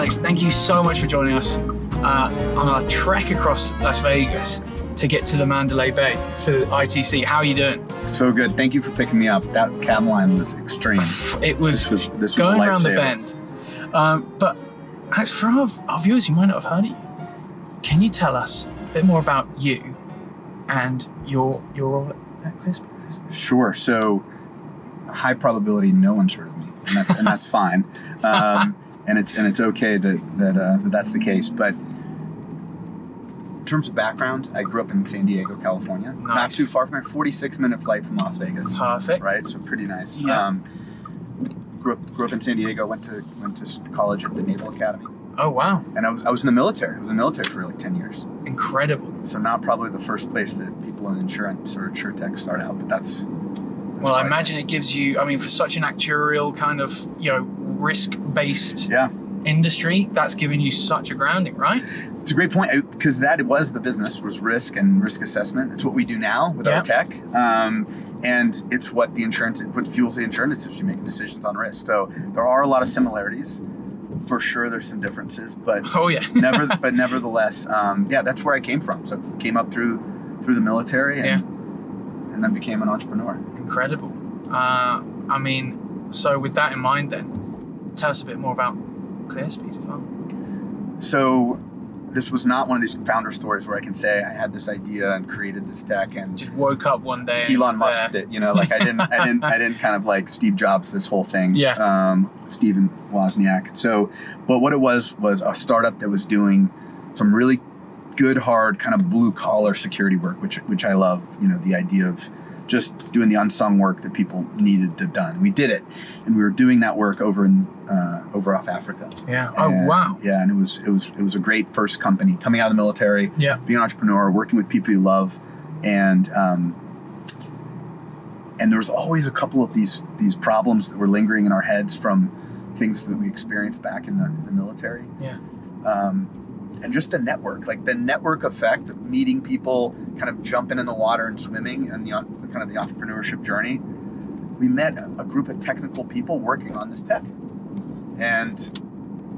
Alex, thank you so much for joining us on our trek across Las Vegas to get to the Mandalay Bay for the ITC. How are you doing? So good. Thank you for picking me up. That cab line was extreme. It was, this was going around the lifesaver. bend. But Alex, for our viewers who might not have heard of you, can you tell us a bit more about you and your role at Clearspeed? Sure. So high probability no one's heard of me, and that's fine. And it's okay that that's the case. But in terms of background, I grew up in San Diego, California. Nice. Not too far from here. 46-minute flight from Las Vegas. Perfect. Right. So pretty nice. Yeah. Grew up in San Diego. Went to college at the Naval Academy. Oh wow. And I was in the military. I was in the military for like 10 years. Incredible. So not probably the first place that people in insurance or insurtech start out, but that's Well, I imagine it gives you, I mean, for such an actuarial kind of, risk-based industry, that's giving you such a grounding, right? It's a great point, because that was the business, was risk and risk assessment. It's what we do now with our tech. And it's what fuels the insurance industry, making decisions on risk. So there are a lot of similarities. For sure, there's some differences, but nevertheless, that's where I came from. So I came up through the military and then became an entrepreneur. Incredible. So with that in mind, then tell us a bit more about Clearspeed as well. So this was not one of these founder stories where I can say I had this idea and created this tech and just woke up one day. Elon Musk did, like I didn't kind of like Steve Jobs this whole thing. Steven Wozniak. So, but what it was a startup that was doing some really good, hard kind of blue collar security work, which I love. The idea of just doing the unsung work that people needed to done. We did it, and we were doing that work over off Africa. Yeah. Oh wow. Yeah, and it was a great first company coming out of the military. Yeah. Being an entrepreneur, working with people you love, and there was always a couple of these problems that were lingering in our heads from things that we experienced back in the military. Yeah. And just the network effect of meeting people, kind of jumping in the water and swimming, and the entrepreneurship journey. We met a group of technical people working on this tech, and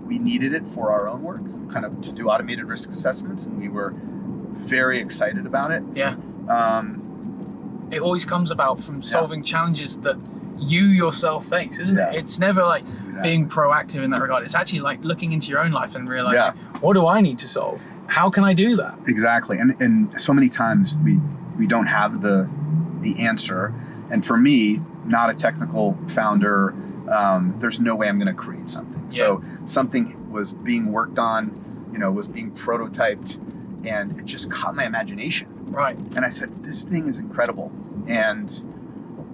we needed it for our own work, kind of to do automated risk assessments, and we were very excited about it. Yeah. It always comes about from solving challenges that you yourself face, isn't it? It's never like being proactive in that regard. It's actually like looking into your own life and realizing, what do I need to solve? How can I do that? Exactly. And so many times we don't have the answer. And for me, not a technical founder, there's no way I'm going to create something. Yeah. So something was being worked on, was being prototyped, and it just caught my imagination. Right. And I said, this thing is incredible. And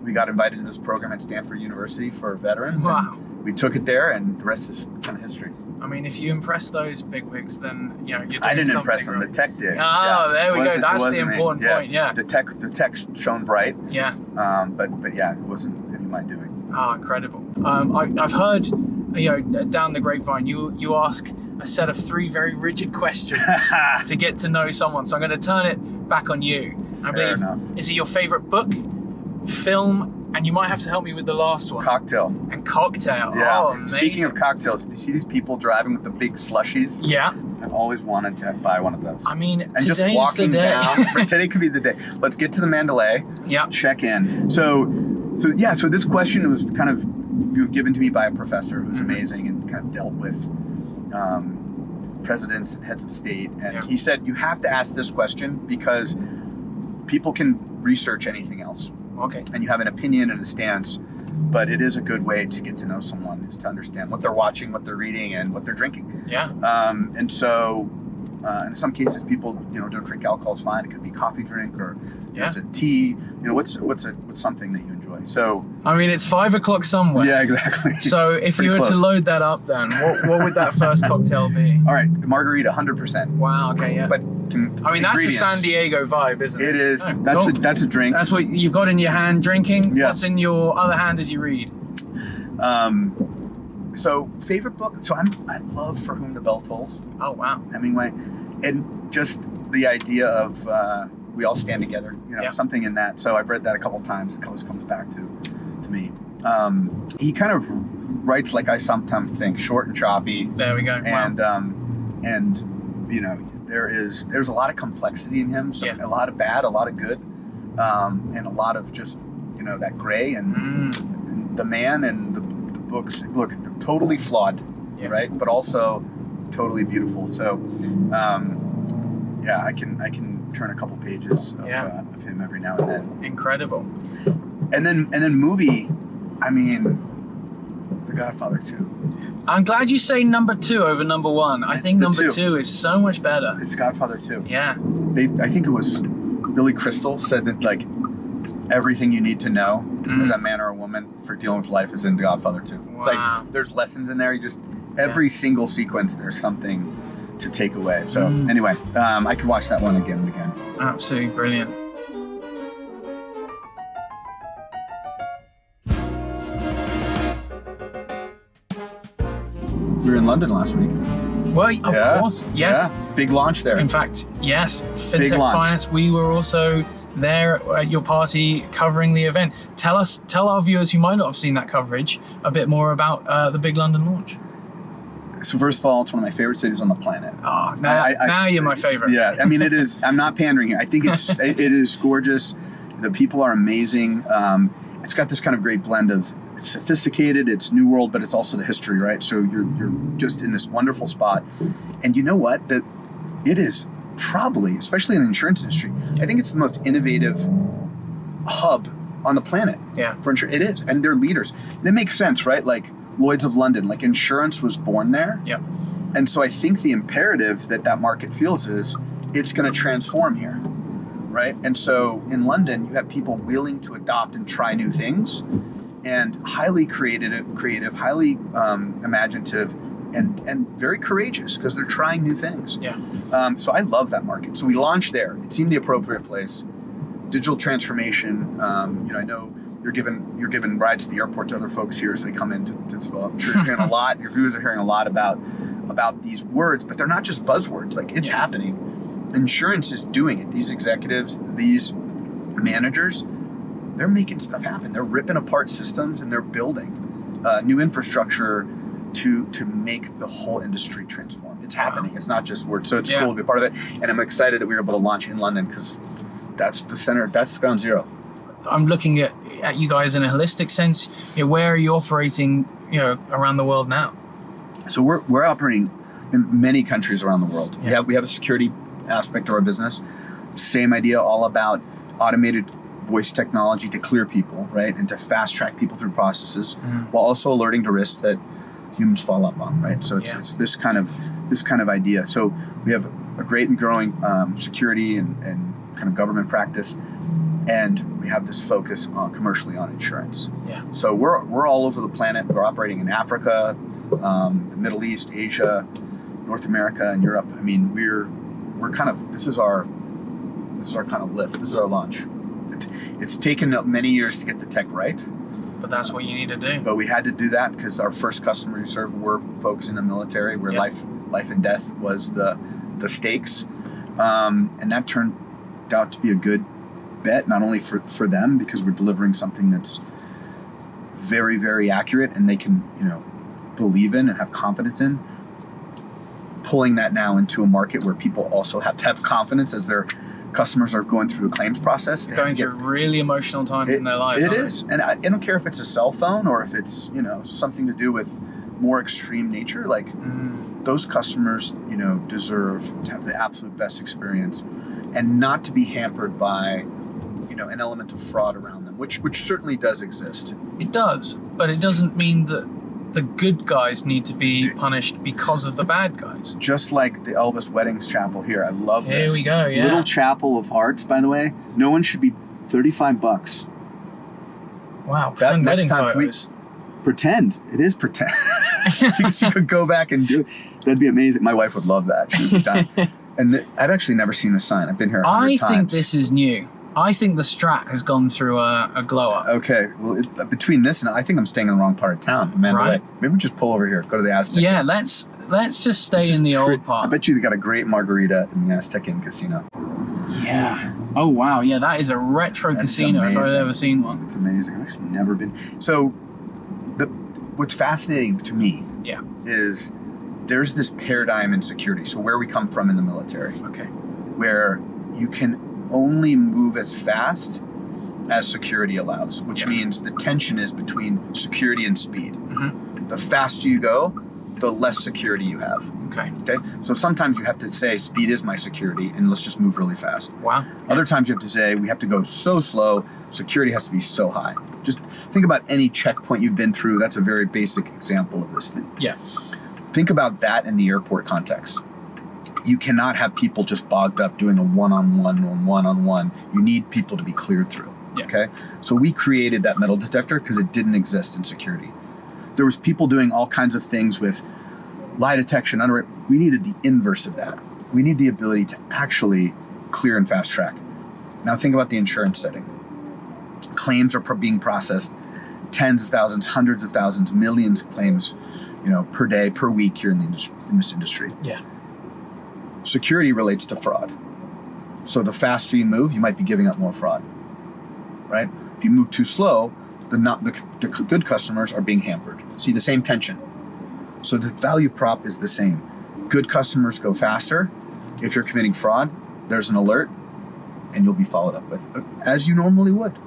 we got invited to this program at Stanford University for veterans. Wow. And we took it there, and the rest is kind of history. I mean, if you impress those bigwigs, then you're doing I didn't something, impress them. right? The tech did. Oh, there we go. That's the important me. point. Yeah. The tech shone bright. Yeah. But it wasn't any of my doing. Oh, incredible. I've heard, down the grapevine, you ask a set of 3 very rigid questions to get to know someone. So I'm going to turn it back on you. Fair enough. Is it your favorite book, film, and you might have to help me with the last one? Cocktail. And cocktail. Yeah. Oh, amazing. Speaking of cocktails, do you see these people driving with the big slushies? Yeah. I've always wanted to buy one of those. I mean, and just walking down. Today could be the day. Let's get to the Mandalay. Yeah. Check in. So this question was kind of given to me by a professor who's amazing and kind of dealt with presidents and heads of state. And he said, you have to ask this question because people can research anything else. Okay. And you have an opinion and a stance, but it is a good way to get to know someone, is to understand what they're watching, what they're reading, and what they're drinking. Yeah. And so in some cases, people don't drink alcohol. It's fine. It could be coffee drink or it's a tea. What's something that you enjoy. So I mean, it's 5 o'clock somewhere. Yeah, exactly. So if you were to load that up, then what would that first cocktail be? All right, margarita, 100%. Wow. Okay. Yeah. But that's a San Diego vibe, isn't it? It is. Oh, that's a drink. That's what you've got in your hand drinking. Yeah. What's in your other hand as you read? So favorite book. So I love For Whom the Bell Tolls. Oh wow. Hemingway, and just the idea of we all stand together. Something in that. So I've read that a couple of times. It always comes back to me. He kind of writes like I sometimes think, short and choppy. There we go. And wow. And you know, there's a lot of complexity in him. So a lot of bad, a lot of good, and a lot of just, you know, that gray. And the man and the books, look, they're totally flawed, right? But also totally beautiful. So I can turn a couple pages of him every now and then. Incredible. And then movie, I mean, The Godfather 2. I'm glad you say number 2 over number 1. I think number 2 is so much better. It's Godfather 2. Yeah. I think it was Billy Crystal said that, like, everything you need to know as a man or a woman for dealing with life is in The Godfather 2. Wow. It's like there's lessons in there. You just every single sequence there's something to take away. So anyway, I could watch that one again and again. Absolutely brilliant. We were in London last week. Well, of course, yes. Yeah. Big launch there. In fact, yes, Fintech Finance. We were also there at your party covering the event. Tell our viewers who might not have seen that coverage a bit more about the big London launch. So first of all, it's one of my favorite cities on the planet. Oh, now you're my favorite. Yeah, I mean, it is. I'm not pandering here. I think it is gorgeous. The people are amazing. It's got this kind of great blend of it's sophisticated, it's New World, but it's also the history, right? So you're just in this wonderful spot. And you know what? That it is probably, especially in the insurance industry, I think it's the most innovative hub on the planet for insurance. It is, and they're leaders. And it makes sense, right? Like Lloyd's of London, like insurance was born there. Yeah. And so I think the imperative that market feels is it's going to transform here, right? And so in London, you have people willing to adopt and try new things, and highly creative, highly imaginative, and very courageous because they're trying new things. Yeah. So I love that market. So we launched there. It seemed the appropriate place. Digital transformation. I know you're giving rides to the airport to other folks here as they come in to well, I'm sure you're hearing a lot. Your viewers are hearing a lot about these words, but they're not just buzzwords. Like it's happening. Insurance is doing it. These executives, these managers, they're making stuff happen. They're ripping apart systems and they're building new infrastructure to make the whole industry transform. It's happening. It's not just words. So it's cool to be a part of it. And I'm excited that we were able to launch in London because that's the center. That's ground zero. I'm looking at you guys in a holistic sense. Where are you operating? Around the world now. So we're operating in many countries around the world. Yeah. We have a security aspect to our business. Same idea, all about automated voice technology to clear people, right, and to fast track people through processes, while also alerting to risks that humans follow up on, right? So it's this kind of idea. So we have a great and growing security and kind of government practice, and we have this focus on commercially on insurance. Yeah. So we're all over the planet. We're operating in Africa, the Middle East, Asia, North America, and Europe. I mean, we're kind of this is our kind of lift. This is our launch. It's taken many years to get the tech right. But that's what you need to do. But we had to do that because our first customers we served were folks in the military where life and death was the stakes. And that turned out to be a good bet, not only for them, because we're delivering something that's very, very accurate and they can, believe in and have confidence in. Pulling that now into a market where people also have to have confidence as their customers are going through a claims process. They're going through really emotional times in their lives. It is. And I don't care if it's a cell phone or if it's, something to do with more extreme nature. Like those customers, deserve to have the absolute best experience and not to be hampered by, an element of fraud around them, which certainly does exist. It does, but it doesn't mean that the good guys need to be punished because of the bad guys. Just like the Elvis Weddings Chapel here. I love this. Here we go, yeah. Little chapel of hearts, by the way. No one should be $35. Wow, pretend wedding photos. Pretend. It is pretend. You could go back and do it. That'd be amazing. My wife would love that. She would die. And I've actually never seen the sign. I've been here 100 times. I think this is new. I think the Strat has gone through a glow up. Okay, well, between this and I think I'm staying in the wrong part of town, Mandalay. Right. Maybe we just pull over here, go to the Aztec. Yeah, Inn. let's just stay in the old part. I bet you they got a great margarita in the Aztec Inn casino. Yeah. Oh wow. Yeah, that is a retro casino if I've ever seen one. It's amazing. I've actually never been. So what's fascinating to me is there's this paradigm in security. So where we come from in the military, where you can only move as fast as security allows, which means the tension is between security and speed. The faster you go, the less security you have. Okay. So sometimes you have to say speed is my security and let's just move really fast. Wow. Other times you have to say we have to go so slow, security has to be so high. Just think about any checkpoint you've been through. That's a very basic example of this thing. Yeah. Think about that in the airport context. You cannot have people just bogged up doing a one-on-one or one-on-one. You need people to be cleared through. Okay. So we created that metal detector because it didn't exist in security. There was people doing all kinds of things with lie detection. We needed the inverse of that. We need the ability to actually clear and fast track. Now think about the insurance setting. Claims are being processed, tens of thousands, hundreds of thousands, millions of claims, per day, per week here in this industry. Yeah. Security relates to fraud. So the faster you move, you might be giving up more fraud, right? If you move too slow, the good customers are being hampered. See the same tension. So the value prop is the same. Good customers go faster. If you're committing fraud, there's an alert and you'll be followed up with, as you normally would.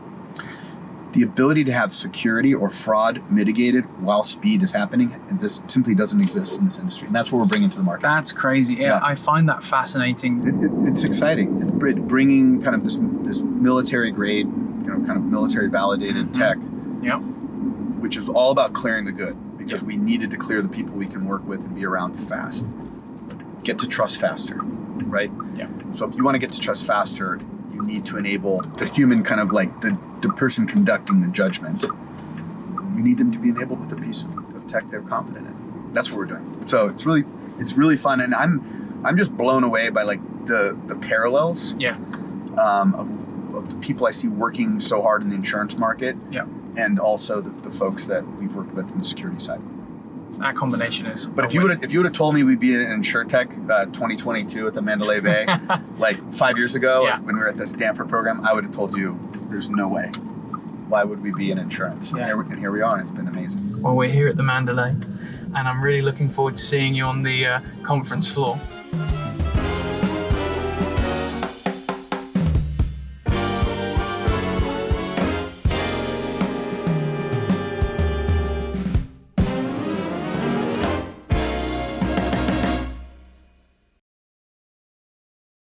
The ability to have security or fraud mitigated while speed is happening, this simply doesn't exist in this industry. And that's what we're bringing to the market. That's crazy. Yeah. I find that fascinating. It's exciting. It's bringing kind of this military grade, kind of military validated tech, which is all about clearing the good, because we needed to clear the people we can work with and be around fast. Get to trust faster, right? Yeah. So if you want to get to trust faster, you need to enable the human kind of like the person conducting the judgment. You need them to be enabled with a piece of tech they're confident in. That's what we're doing. So it's really fun, and I'm just blown away by like the parallels. Of the people I see working so hard in the insurance market. And also the folks that we've worked with in the security side. That combination is. But if you would have told me we'd be in InsurTech 2022 at the Mandalay Bay, like 5 years ago when we were at the Stanford program, I would have told you there's no way. Why would we be in insurance? And here we are, and it's been amazing. Well, we're here at the Mandalay, and I'm really looking forward to seeing you on the conference floor.